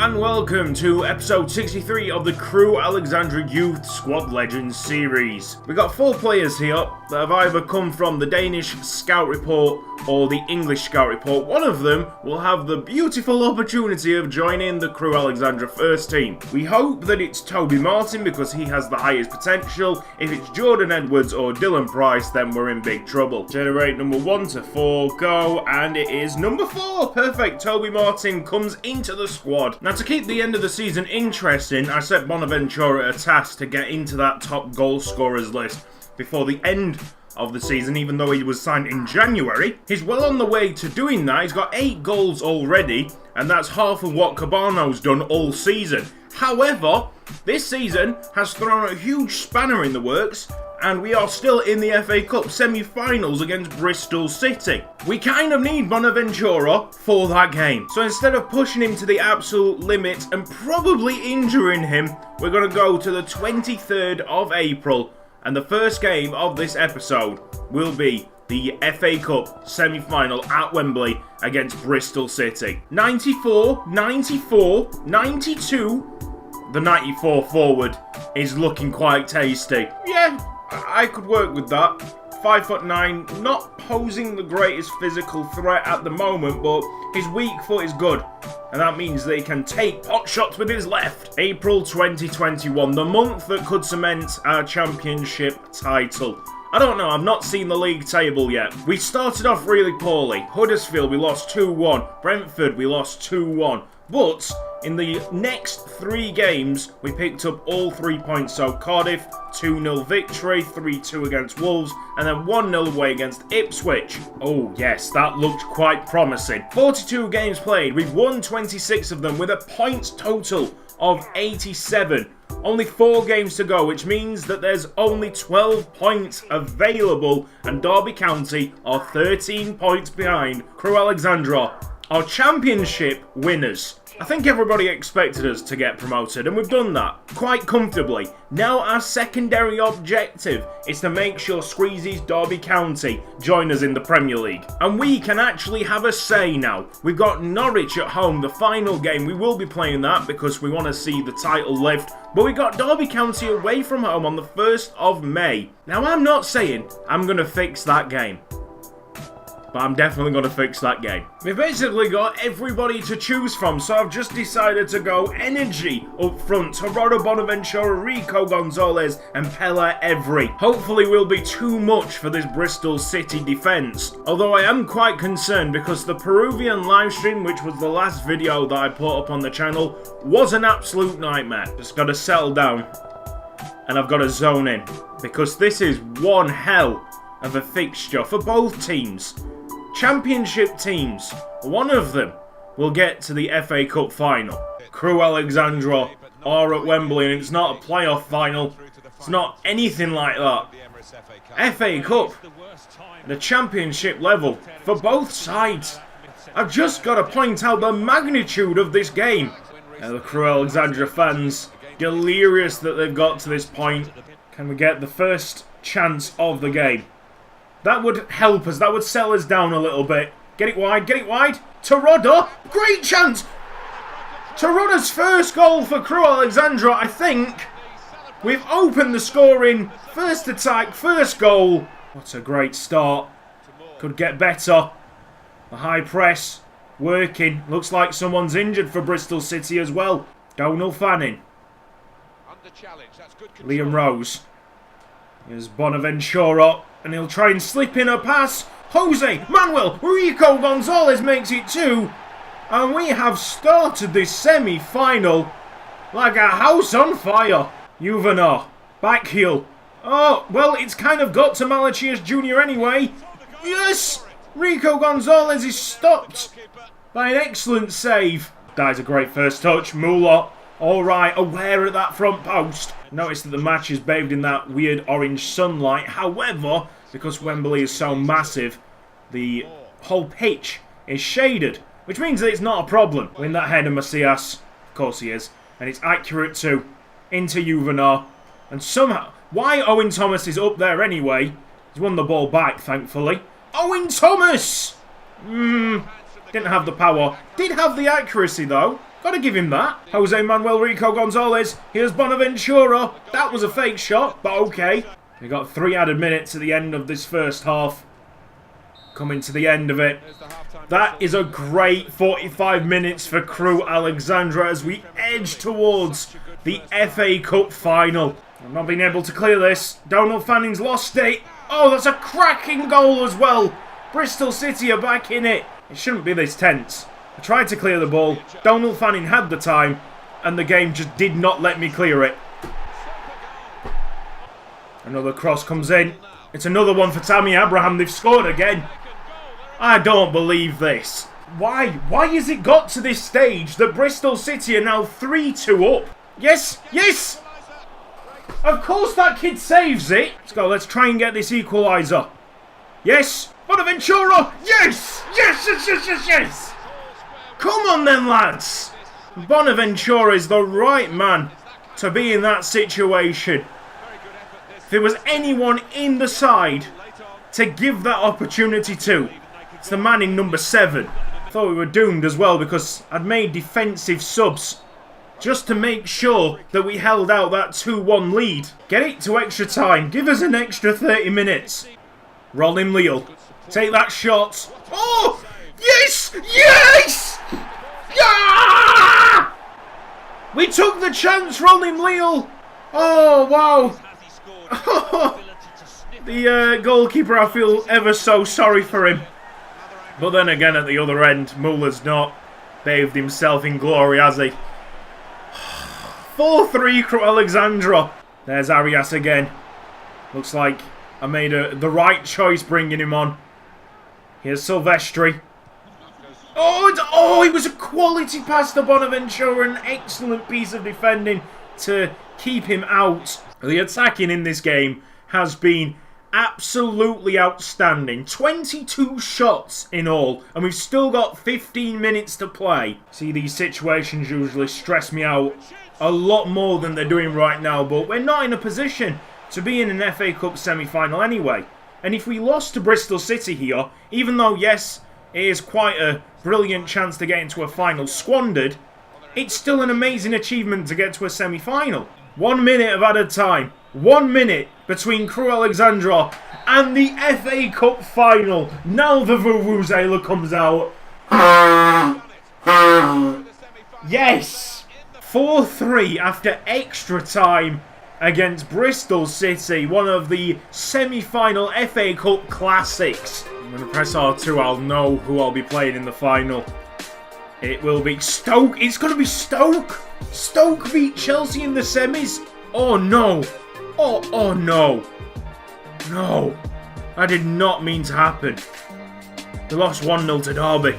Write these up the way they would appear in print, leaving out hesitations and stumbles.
and welcome to episode 63 of the Crewe Alexandra Youth Squad Legends series. We've got 4 players here that have either come from the Danish Scout Report or the English Scout Report. One of them will have the beautiful opportunity of joining the Crewe Alexandra first team. We hope that it's Toby Martin because he has the highest potential. If it's Jordan Edwards or Dylan Price, then we're in big trouble. Generate number 1 to 4, go, and it is number 4. Perfect, Toby Martin comes into the squad. Now, to keep the end of the season interesting, I set Bonaventura a task to get into that top goal scorers list before the end of the season, even though he was signed in January. He's well on the way to doing that. He's got 8 goals already, and that's half of what Cabano's done all season. However, this season has thrown a huge spanner in the works, and we are still in the FA Cup semi-finals against Bristol City. We kind of need Bonaventura for that game. So instead of pushing him to the absolute limit and probably injuring him, we're going to go to the 23rd of April. And the first game of this episode will be the FA Cup semi-final at Wembley against Bristol City. 94, 94, 92. The 94 forward is looking quite tasty. Yeah, I could work with that. 5'9", not posing the greatest physical threat at the moment, but his weak foot is good. And that means that he can take pot shots with his left. April 2021, the month that could cement our championship title. I don't know, I've not seen the league table yet. We started off really poorly. Huddersfield, we lost 2-1. Brentford, we lost 2-1. But in the next 3 games, we picked up all 3 points. So Cardiff, 2-0 victory, 3-2 against Wolves, and then 1-0 away against Ipswich. Oh yes, that looked quite promising. 42 games played, we've won 26 of them with a points total of 87. Only 4 games to go, which means that there's only 12 points available, and Derby County are 13 points behind Crewe Alexandra, our championship winners. I think everybody expected us to get promoted, and we've done that quite comfortably. Now our secondary objective is to make sure Squeezy's Derby County join us in the Premier League. And we can actually have a say now. We've got Norwich at home, the final game. We will be playing that because we want to see the title lift. But we got Derby County away from home on the 1st of May. Now I'm not saying I'm going to fix that game, but I'm definitely going to fix that game. We've basically got everybody to choose from, so I've just decided to go energy up front. Tororo Bonaventura, Rico Gonzalez, and Pella Every. Hopefully will be too much for this Bristol City defence. Although I am quite concerned because the Peruvian livestream, which was the last video that I put up on the channel, was an absolute nightmare. Just got to settle down, and I've got to zone in, because this is one hell of a fixture for both teams. Championship teams, one of them will get to the FA Cup final. Crewe Alexandra are at Wembley, and it's not a playoff final. It's not anything like that. FA Cup at a championship level for both sides. I've just got to point out the magnitude of this game. The Crewe Alexandra fans, delirious that they've got to this point. Can we get the first chance of the game? That would help us. That would sell us down a little bit. Get it wide. Get it wide. Terodde. Great chance. Terodde's first goal for Crewe Alexandra, I think. We've opened the scoring. First attack. First goal. What a great start. Could get better. The high press. Working. Looks like someone's injured for Bristol City as well. Donal Fanning. Liam Rose. Here's Bonaventura. And he'll try and slip in a pass. Jose Manuel Rico Gonzalez makes it 2. And we have started this semi-final like a house on fire. Juvenar. Back heel. Oh, well, it's kind of got to Malachias Jr. anyway. Yes! Rico Gonzalez is stopped by an excellent save. That is a great first touch. Muller. Alright, aware at that front post. Notice that the match is bathed in that weird orange sunlight. However, because Wembley is so massive, the whole pitch is shaded, which means that it's not a problem. Win that header, Macias. Of course he is. And it's accurate too. Into Juvenar. And somehow, why Owen Thomas is up there anyway? He's won the ball back, thankfully. Owen Thomas! Didn't have the power. Did have the accuracy, though. Gotta give him that. Jose Manuel Rico Gonzalez. Here's Bonaventura. That was a fake shot, but okay. We got 3 added minutes at the end of this first half. Coming to the end of it. That is a great 45 minutes for Crewe Alexandra as we edge towards the FA Cup final. I've not been able to clear this. Donald Fanning's lost it. Oh, that's a cracking goal as well. Bristol City are back in it. It shouldn't be this tense. I tried to clear the ball. Donald Fanning had the time, and the game just did not let me clear it. Another cross comes in. It's another one for Tammy Abraham. They've scored again. I don't believe this. Why? Why has it got to this stage that Bristol City are now 3-2 up? Yes, yes! Of course that kid saves it. Let's go, let's try and get this equaliser. Yes! Bonaventura! Yes! Yes, yes, yes, yes, yes! Come on then, lads! Bonaventura is the right man to be in that situation. If there was anyone in the side to give that opportunity to, it's the man in number 7. I thought we were doomed as well because I'd made defensive subs just to make sure that we held out that 2-1 lead. Get it to extra time. Give us an extra 30 minutes. Rolim Leal. Take that shot. Oh! Yes! Yes! Yeah! We took the chance, Rolim Leal. Oh, wow. The goalkeeper, I feel ever so sorry for him. But then again, at the other end, Muller's not bathed himself in glory, has he? 4-3 Crewe Alexandra. There's Arias again. Looks like I made the right choice bringing him on. Here's Silvestri. Oh, it was a quality pass to Bonaventura. An excellent piece of defending to keep him out. The attacking in this game has been absolutely outstanding. 22 shots in all, and we've still got 15 minutes to play. See, these situations usually stress me out a lot more than they're doing right now, but we're not in a position to be in an FA Cup semi-final anyway. And if we lost to Bristol City here, even though, yes, it is quite a brilliant chance to get into a final squandered, it's still an amazing achievement to get to a semi-final. 1 minute of added time. 1 minute between Crewe Alexandra and the FA Cup final. Now the Vuvuzela comes out. Yes! 4-3 after extra time against Bristol City. One of the semi-final FA Cup classics. I'm going to press R2. I'll know who I'll be playing in the final. It will be Stoke. It's going to be Stoke. Stoke beat Chelsea in the semis. Oh no. Oh no. No. That did not mean to happen. They lost 1-0 to Derby.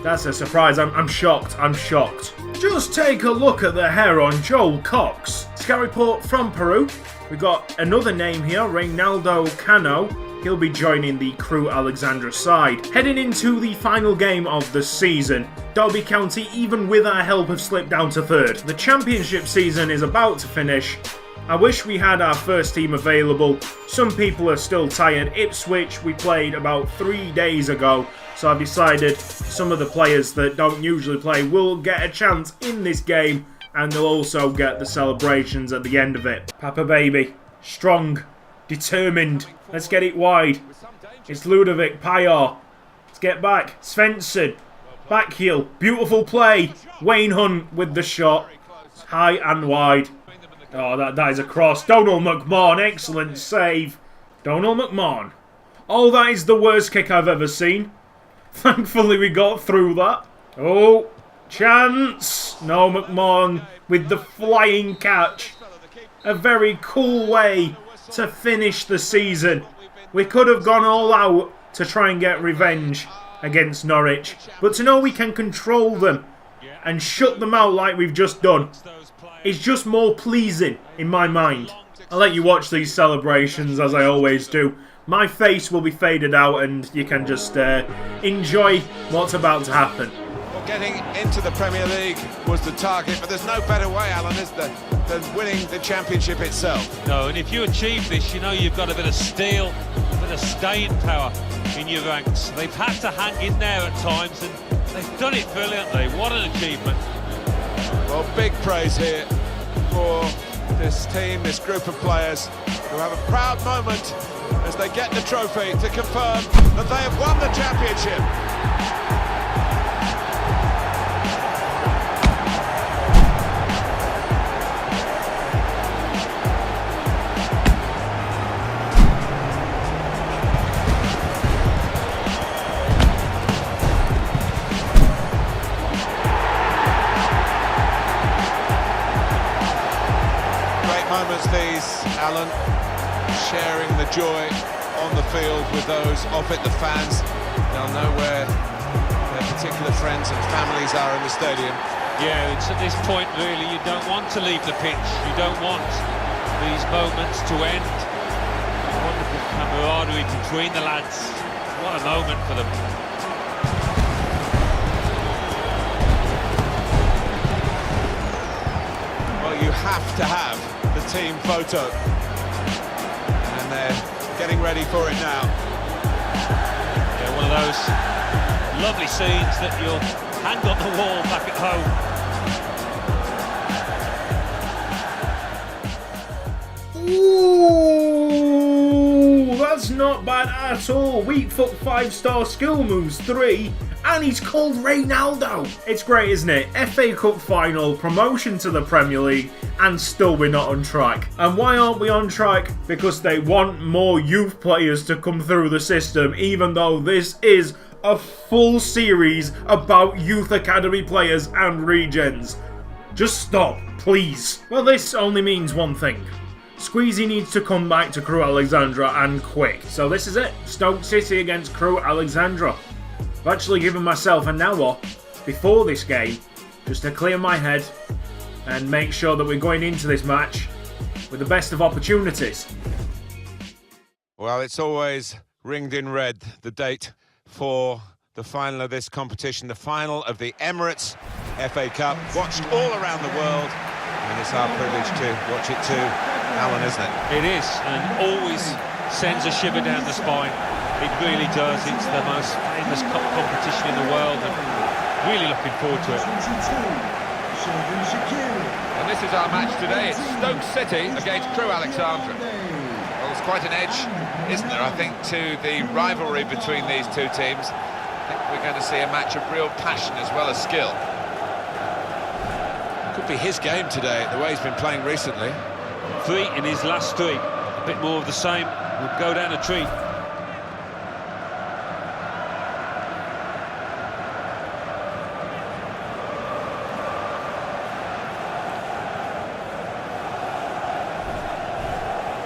That's a surprise. I'm shocked. I'm shocked. Just take a look at the hair on Joel Cox. Scout report from Peru. We've got another name here, Reynaldo Cano. He'll be joining the Crewe Alexandra side. Heading into the final game of the season, Derby County, even with our help, have slipped down to 3rd. The championship season is about to finish. I wish we had our first team available. Some people are still tired. Ipswich we played about 3 days ago, so I've decided some of the players that don't usually play will get a chance in this game, and they'll also get the celebrations at the end of it. Papa Baby, strong, determined. Let's get it wide. It's Ludovic Payar. Let's get back. Svensson. Back heel. Beautiful play. Wayne Hunt with the shot. High and wide. Oh, that is a cross. Donald McMahon. Excellent save. Donald McMahon. Oh, that is the worst kick I've ever seen. Thankfully, we got through that. Oh, chance. No, McMahon with the flying catch. A very cool way to finish the season. We could have gone all out to try and get revenge against Norwich, but to know we can control them and shut them out like we've just done is just more pleasing in my mind. I'll let you watch these celebrations as I always do. My face will be faded out and you can just enjoy what's about to happen. Getting into the Premier League was the target, but there's no better way, Alan, is there, than winning the championship itself. No, and if you achieve this, you know you've got a bit of steel, a bit of staying power in your ranks. They've had to hang in there at times, and They've done it brilliantly. What an achievement. Well, big praise here for this team, this group of players who have a proud moment as they get the trophy to confirm that they have won the championship. Moments these, Alan, sharing the joy on the field with those off it, the fans. They'll know where their particular friends and families are in the stadium. Yeah, it's at this point really you don't want to leave the pitch. You don't want these moments to end. Wonderful camaraderie between the lads. What a moment for them. Well, you have to have the team photo, and they're getting ready for it now. Yeah, one of those lovely scenes that you'll hang on the wall back at home. Ooh, that's not bad at all. Weak foot 5-star skill moves 3. And he's called Reynaldo. It's great, isn't it? FA Cup final, promotion to the Premier League, and still we're not on track. And why aren't we on track? Because they want more youth players to come through the system, even though this is a full series about youth academy players and regens. Just stop, please. Well, this only means one thing. Squeezy needs to come back to Crewe Alexandra and quick. So this is it. Stoke City against Crewe Alexandra. I've actually given myself an hour before this game just to clear my head and make sure that we're going into this match with the best of opportunities. Well, it's always ringed in red, the date for the final of this competition, the final of the Emirates FA Cup, watched all around the world, and it's our privilege to watch it too, Alan, isn't it? It is, and always sends a shiver down the spine. It really does. It's the most famous cup competition in the world, and really looking forward to it. And this is our match today. It's Stoke City against Crewe Alexandra. Well, there's quite an edge, isn't there, I think, to the rivalry between these two teams. I think we're going to see a match of real passion as well as skill. Could be his game today, the way he's been playing recently. 3 in his last 3. A bit more of the same would go down a treat.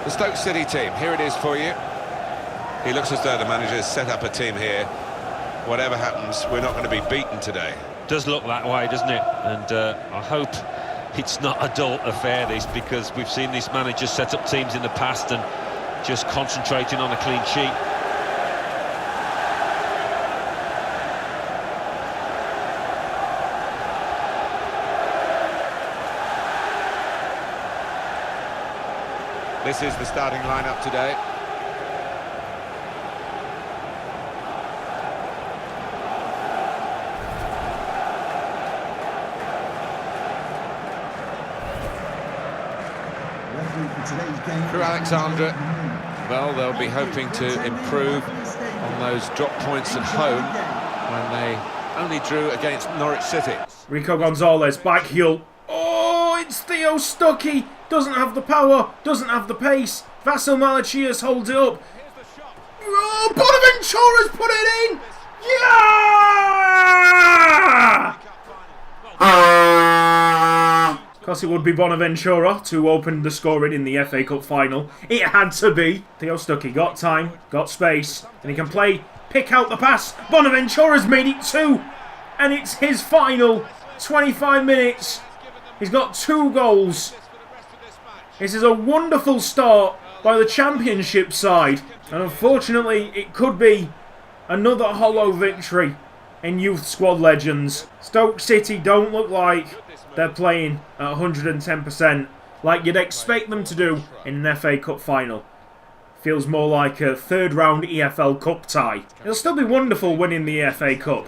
The Stoke City team, here it is for you. He looks as though the manager's set up a team here. Whatever happens, we're not going to be beaten today. Does look that way, doesn't it? And I hope it's not a dull affair, this, because we've seen this manager set up teams in the past and just concentrating on a clean sheet. This is the starting lineup today. Crewe Alexandra, well, they'll be hoping to improve on those drop points at home when they only drew against Norwich City. Rico Gonzalez, back heel. Oh, it's Theo Stuckey. Doesn't have the power, doesn't have the pace. Vasil Malachias holds it up. Oh, Bonaventura's put it in! Yeah! Of course, it would be Bonaventura to open the scoring in the FA Cup final. It had to be. Theo Stuckey got time, got space, and he can play, pick out the pass. Bonaventura's made it 2, and it's his final 25 minutes. He's got 2 goals. This is a wonderful start by the Championship side, and unfortunately it could be another hollow victory in Youth Squad Legends. Stoke City don't look like they're playing at 110% like you'd expect them to do in an FA Cup final. Feels more like a third round EFL Cup tie. It'll still be wonderful winning the FA Cup,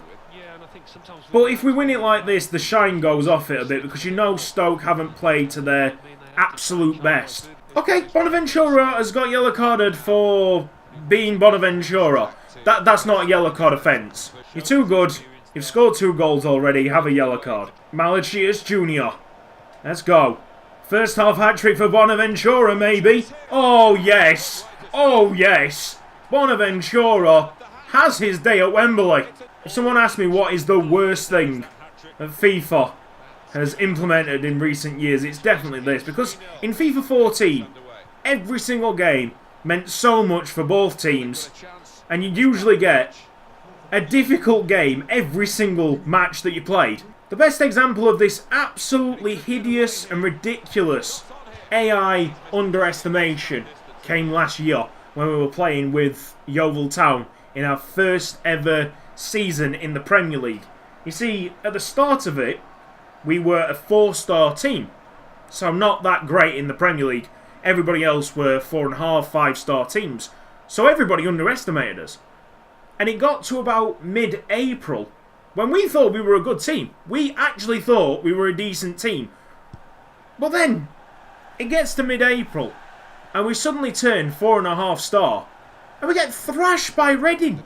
But if we win it like this, the shine goes off it a bit, because you know Stoke haven't played to their absolute best. Okay, Bonaventura has got yellow carded for being Bonaventura. That's not a yellow card offence. You're too good. You've scored 2 goals already. Have a yellow card. Malachius Jr. Let's go. First half hat-trick for Bonaventura, maybe. Oh, yes. Oh, yes. Bonaventura has his day at Wembley. If someone asks me what is the worst thing that FIFA has implemented in recent years, it's definitely this. Because in FIFA 14, every single game meant so much for both teams. And you usually get a difficult game every single match that you played. The best example of this absolutely hideous and ridiculous AI underestimation came last year when we were playing with Yeovil Town in our first ever season in the Premier League. You see, at the start of it, we were a 4-star team, so not that great in the Premier League. Everybody else were 4.5, 5-star teams, so everybody underestimated us. And it got to about mid-April, when we thought we were a good team. We actually thought we were a decent team. But then, it gets to mid-April, and we suddenly turn 4.5 star, and we get thrashed by Reading.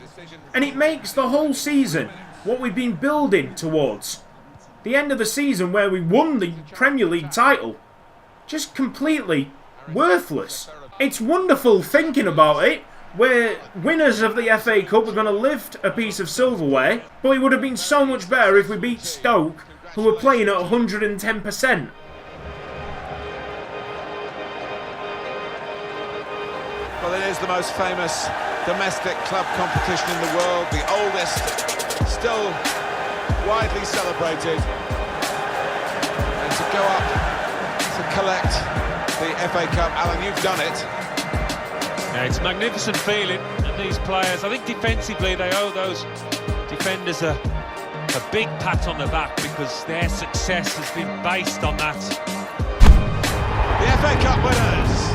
And it makes the whole season, what we've been building towards, the end of the season where we won the Premier League title, just completely worthless. It's wonderful thinking about it. We're winners of the FA Cup, we're going to lift a piece of silverware, but it would have been so much better if we beat Stoke, who were playing at 110%. Well, it is the most famous domestic club competition in the world, the oldest, still widely celebrated. And to go up to collect the FA Cup, Alan, you've done it. Yeah, it's a magnificent feeling, and these players, I think defensively they owe those defenders a big pat on the back, because their success has been based on that. The FA Cup winners.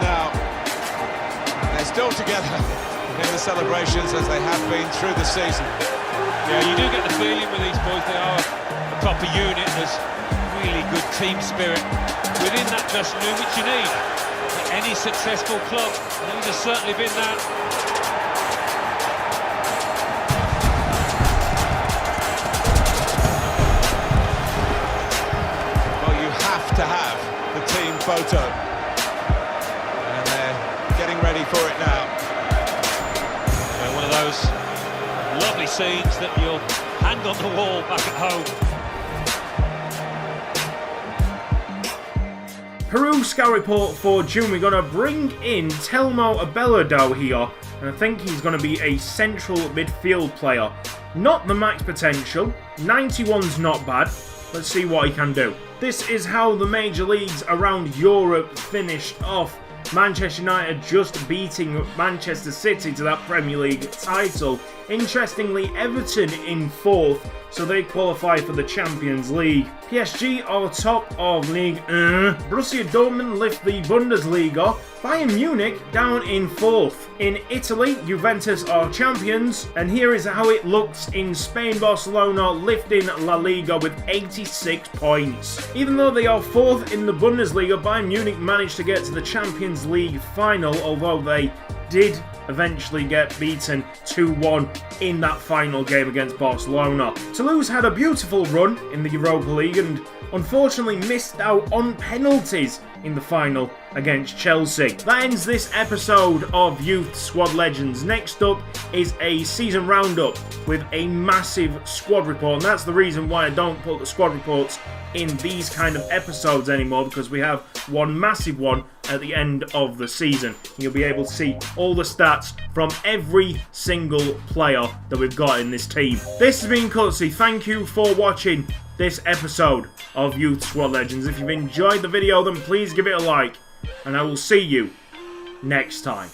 Now, they're still together in the celebrations as they have been through the season. Yeah, you do get the feeling with these boys, they are a proper unit. There's really good team spirit within that dressing room, which you need at any successful club. And these have certainly been that. Well, you have to have the team photo. Getting ready for it now. Yeah, one of those lovely scenes that you'll hang on the wall back at home. Peru scout report for June. We're going to bring in Telmo Abelardo here, and I think he's going to be a central midfield player. Not the max potential. 91's not bad. Let's see what he can do. This is how the major leagues around Europe finished off. Manchester United just beating Manchester City to that Premier League title. Interestingly, Everton in 4th, so they qualify for the Champions League. PSG are top of League 1. Borussia Dortmund lift the Bundesliga. Bayern Munich down in 4th. In Italy, Juventus are champions. And here is how it looks in Spain. Barcelona lifting La Liga with 86 points. Even though they are 4th in the Bundesliga, Bayern Munich managed to get to the Champions League final, although they did eventually get beaten 2-1 in that final game against Barcelona. Toulouse had a beautiful run in the Europa League and unfortunately missed out on penalties in the final against Chelsea. That ends this episode of Youth Squad Legends. Next up is a season roundup with a massive squad report, and that's the reason why I don't put the squad reports in these kind of episodes anymore, because we have one massive one at the end of the season. You'll be able to see all the stats from every single player that we've got in this team. This has been Cutsy. Thank you for watching. this episode of Youth Squad Legends. If you've enjoyed the video, then please give it a like, and I will see you next time.